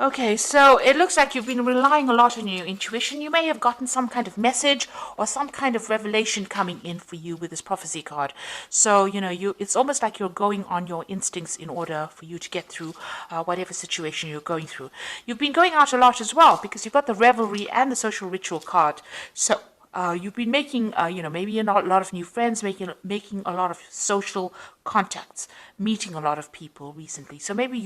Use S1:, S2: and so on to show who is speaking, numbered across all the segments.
S1: Okay, so it looks like you've been relying a lot on your intuition. You may have gotten some kind of message or some kind of revelation coming in for you with this prophecy card. So, it's almost like you're going on your instincts in order for you to get through whatever situation you're going through. You've been going out a lot as well because you've got the revelry and the social ritual card. So, you've been making, maybe a lot of new friends, making a lot of social contacts, meeting a lot of people recently. So maybe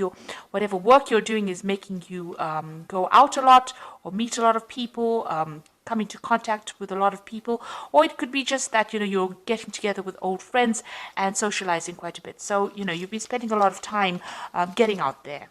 S1: whatever work you're doing is making you go out a lot or meet a lot of people, come into contact with a lot of people, or it could be just that you're getting together with old friends and socializing quite a bit. So you've been spending a lot of time getting out there.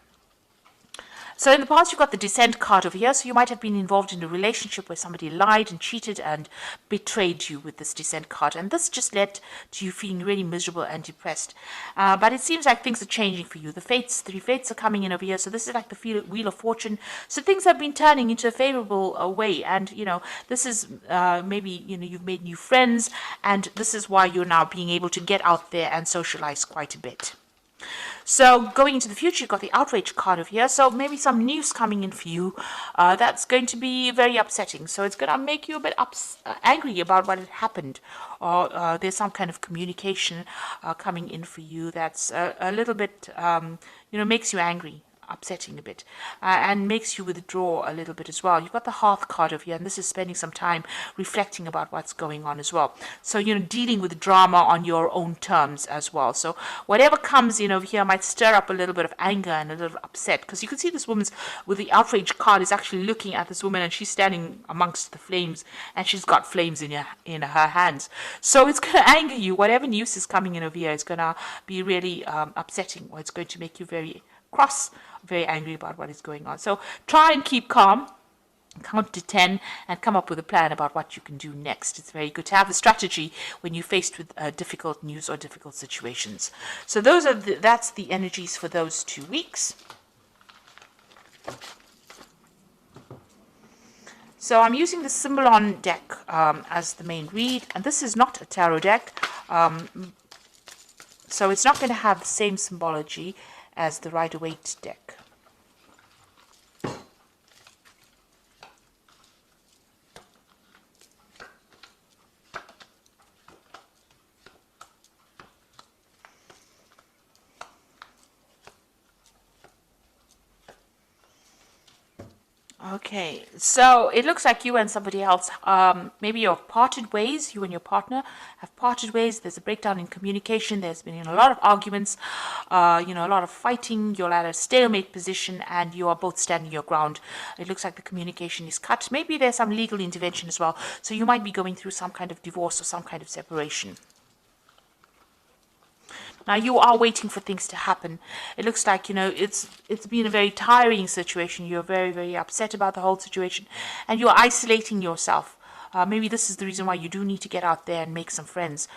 S1: So in the past, you've got the Descent card over here. So you might have been involved in a relationship where somebody lied and cheated and betrayed you with this Descent card. And this just led to you feeling really miserable and depressed. But it seems like things are changing for you. The three fates are coming in over here. So this is like the Wheel of Fortune. So things have been turning into a favorable way. And, this is maybe, you've made new friends. And this is why you're now being able to get out there and socialize quite a bit. So going into the future, you've got the outrage card over here. So maybe some news coming in for you that's going to be very upsetting. So it's going to make you a bit angry about what had happened. Or there's some kind of communication coming in for you that's a little bit, makes you angry. Upsetting a bit and makes you withdraw a little bit as well. You've got the Hearth card over here, and this is spending some time reflecting about what's going on as well. So dealing with drama on your own terms as well. So whatever comes in over here might stir up a little bit of anger and a little upset, because you can see this woman's with the outrage card is actually looking at this woman, and she's standing amongst the flames, and she's got flames in her hands. So it's going to anger you. Whatever news is coming in over here is going to be really upsetting, or it's going to make you very cross, very angry about what is going on. So try and keep calm, count to 10, and come up with a plan about what you can do next. It's very good to have a strategy when you're faced with difficult news or difficult situations. So that's the energies for those 2 weeks. So I'm using the Symbolon deck as the main read, and this is not a tarot deck, so it's not going to have the same symbology as the Rider-Waite deck. Okay, so it looks like you and somebody else, maybe you've parted ways, you and your partner have parted ways. There's a breakdown in communication. There's been a lot of arguments, a lot of fighting. You're at a stalemate position and you are both standing your ground. It looks like the communication is cut. Maybe there's some legal intervention as well. So you might be going through some kind of divorce or some kind of separation. Now you are waiting for things to happen. It looks like, it's been a very tiring situation. You're very, very upset about the whole situation, and you're isolating yourself. Maybe this is the reason why you do need to get out there and make some friends.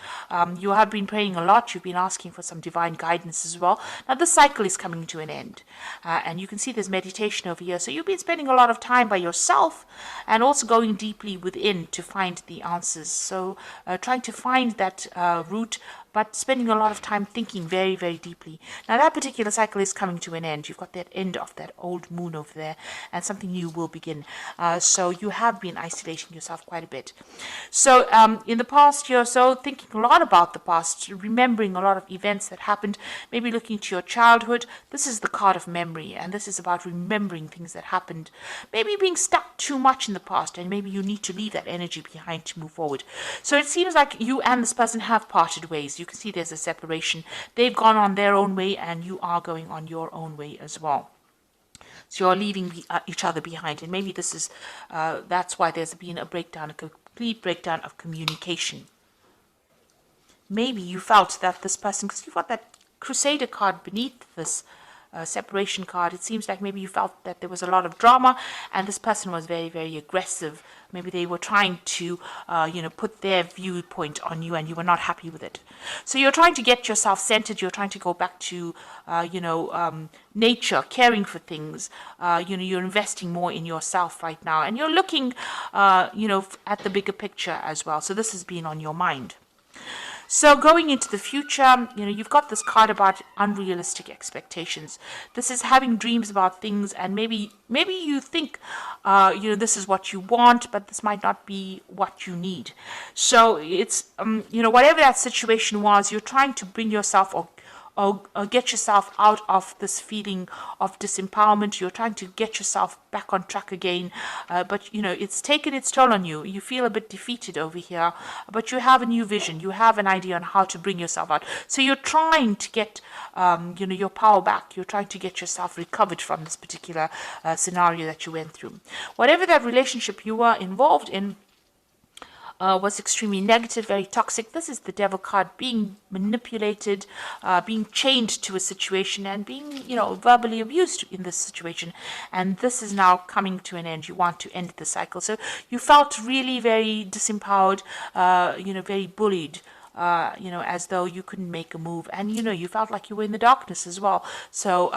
S1: You have been praying a lot. You've been asking for some divine guidance as well. Now this cycle is coming to an end. And you can see there's meditation over here. So you've been spending a lot of time by yourself and also going deeply within to find the answers. So trying to find that root, but spending a lot of time thinking very, very deeply. Now that particular cycle is coming to an end. You've got that end of that old moon over there, and something new will begin. So you have been isolating yourself quite a bit. So in the past year or so, thinking a lot about the past, remembering a lot of events that happened, maybe looking to your childhood. This is the card of memory, and this is about remembering things that happened. Maybe being stuck too much in the past, and maybe you need to leave that energy behind to move forward. So it seems like you and this person have parted ways. You can see there's a separation. They've gone on their own way, and you are going on your own way as well. So you're leaving each other behind, and maybe this is that's why there's been a breakdown, a complete breakdown of communication. Maybe you felt that this person, because you've got that Crusader card beneath this separation card, it seems like maybe you felt that there was a lot of drama, and this person was very, very aggressive. Maybe they were trying to, put their viewpoint on you, and you were not happy with it. So you're trying to get yourself centered. You're trying to go back to, nature, caring for things. You're investing more in yourself right now, and you're looking, at the bigger picture as well. So this has been on your mind. So going into the future, you've got this card about unrealistic expectations. This is having dreams about things, and maybe you think, this is what you want, but this might not be what you need. So it's, whatever that situation was, you're trying to bring yourself or get yourself out of this feeling of disempowerment. You're trying to get yourself back on track again, but it's taken its toll on you. You feel a bit defeated over here, but you have a new vision. You have an idea on how to bring yourself out. So you're trying to get your power back. You're trying to get yourself recovered from this particular scenario that you went through. Whatever that relationship you were involved in was extremely negative, very toxic. This is the devil card, being manipulated, being chained to a situation, and being, verbally abused in this situation. And this is now coming to an end. You want to end the cycle. So you felt really very disempowered, very bullied. As though you couldn't make a move, and you felt like you were in the darkness as well. So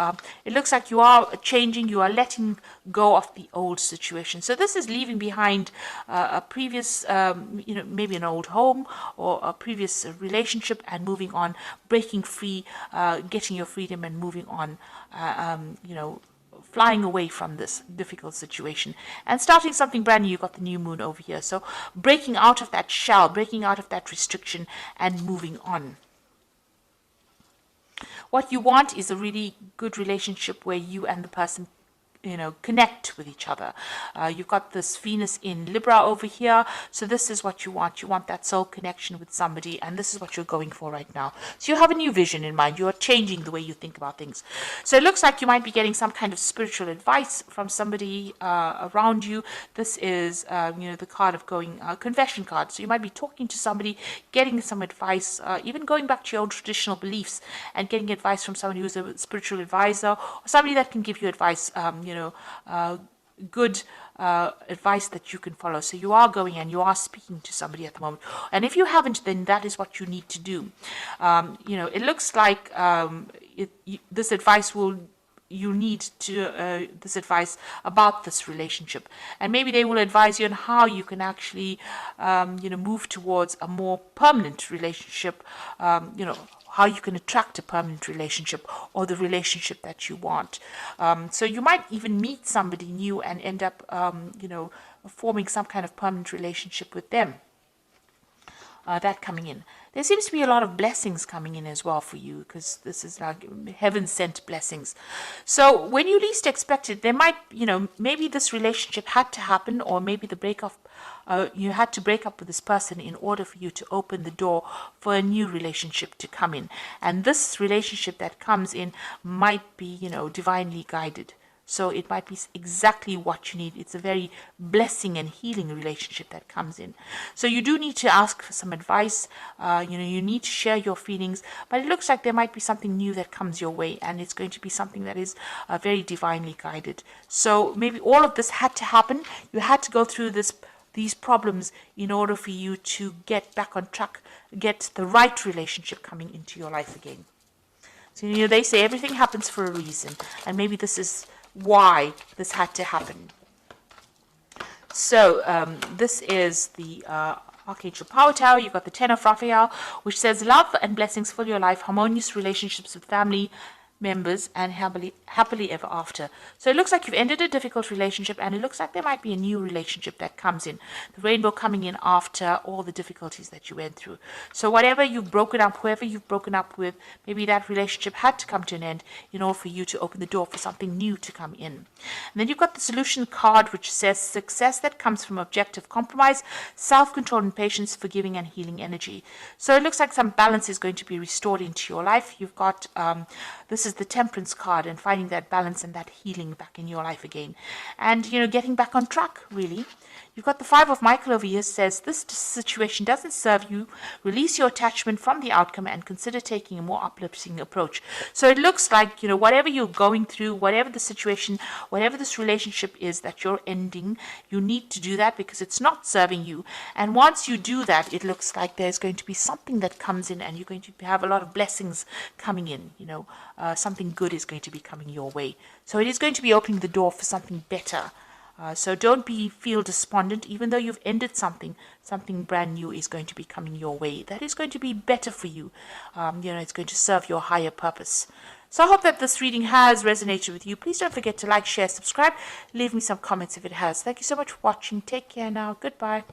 S1: it looks like you are changing, you are letting go of the old situation. So this is leaving behind a previous, maybe an old home or a previous relationship, and moving on, breaking free, getting your freedom, and moving on. Flying away from this difficult situation and starting something brand new. You got the new moon over here. So breaking out of that shell, breaking out of that restriction, and moving on. What you want is a really good relationship where you and the person connect with each other. You've got this Venus in Libra over here. So this is what you want. You want that soul connection with somebody, and this is what you're going for right now. So you have a new vision in mind. You are changing the way you think about things. So it looks like you might be getting some kind of spiritual advice from somebody around you. This is, the card of going, confession card. So you might be talking to somebody, getting some advice, even going back to your own traditional beliefs and getting advice from somebody who's a spiritual advisor, or somebody that can give you advice, good advice that you can follow. So you are going and you are speaking to somebody at the moment. And if you haven't, then that is what you need to do. It looks like this advice you need to this advice about this relationship, and maybe they will advise you on how you can actually move towards a more permanent relationship, how you can attract a permanent relationship or the relationship that you want. So you might even meet somebody new and end up forming some kind of permanent relationship with them. That coming in. There seems to be a lot of blessings coming in as well for you, because this is like heaven-sent blessings. So when you least expect it, there might, maybe this relationship had to happen, or maybe the breakup, you had to break up with this person in order for you to open the door for a new relationship to come in. And this relationship that comes in might be, divinely guided. So it might be exactly what you need. It's a very blessing and healing relationship that comes in. So you do need to ask for some advice. You need to share your feelings. But it looks like there might be something new that comes your way, and it's going to be something that is very divinely guided. So maybe all of this had to happen. You had to go through these problems in order for you to get back on track, get the right relationship coming into your life again. So they say everything happens for a reason, and maybe this is why this had to happen. So this is the Archangel Power Tower. You've got the Ten of Raphael, which says love and blessings fill your life, harmonious relationships with family members, and happily ever after. So it looks like you've ended a difficult relationship, and it looks like there might be a new relationship that comes in. The rainbow coming in after all the difficulties that you went through. So whatever you've broken up, whoever you've broken up with, maybe that relationship had to come to an end in order for you to open the door for something new to come in. And then you've got the solution card, which says success that comes from objective compromise, self-control and patience, forgiving and healing energy. So it looks like some balance is going to be restored into your life. You've got this is the Temperance card, and finding that balance and that healing back in your life again, and getting back on track, really. You've got the Five of Michael over here, says this situation doesn't serve you. Release your attachment from the outcome and consider taking a more uplifting approach. So it looks like, whatever you're going through, whatever the situation, whatever this relationship is that you're ending, you need to do that because it's not serving you. And once you do that, it looks like there's going to be something that comes in, and you're going to have a lot of blessings coming in. Something good is going to be coming your way. So it is going to be opening the door for something better So don't feel despondent, even though you've ended something. Something brand new is going to be coming your way. That is going to be better for you. It's going to serve your higher purpose. So I hope that this reading has resonated with you. Please don't forget to like, share, subscribe. Leave me some comments if it has. Thank you so much for watching. Take care now. Goodbye.